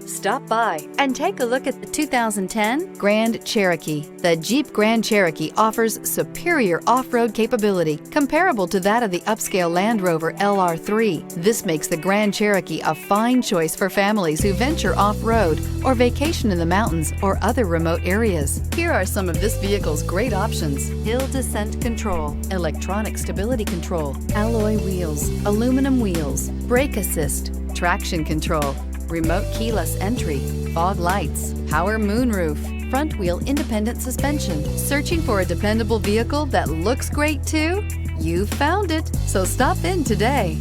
Stop by and take a look at the 2010 Grand Cherokee. The Jeep Grand Cherokee offers superior off-road capability comparable to that of the upscale Land Rover LR3. This makes the Grand Cherokee a fine choice for families who venture off-road or vacation in the mountains or other remote areas. Here are some of this vehicle's great options: hill descent control, electronic stability control, alloy wheels, aluminum wheels, brake assist, traction control, remote keyless entry, fog lights, power moonroof, front wheel independent suspension. Searching for a dependable vehicle that looks great too? You found it, so stop in today.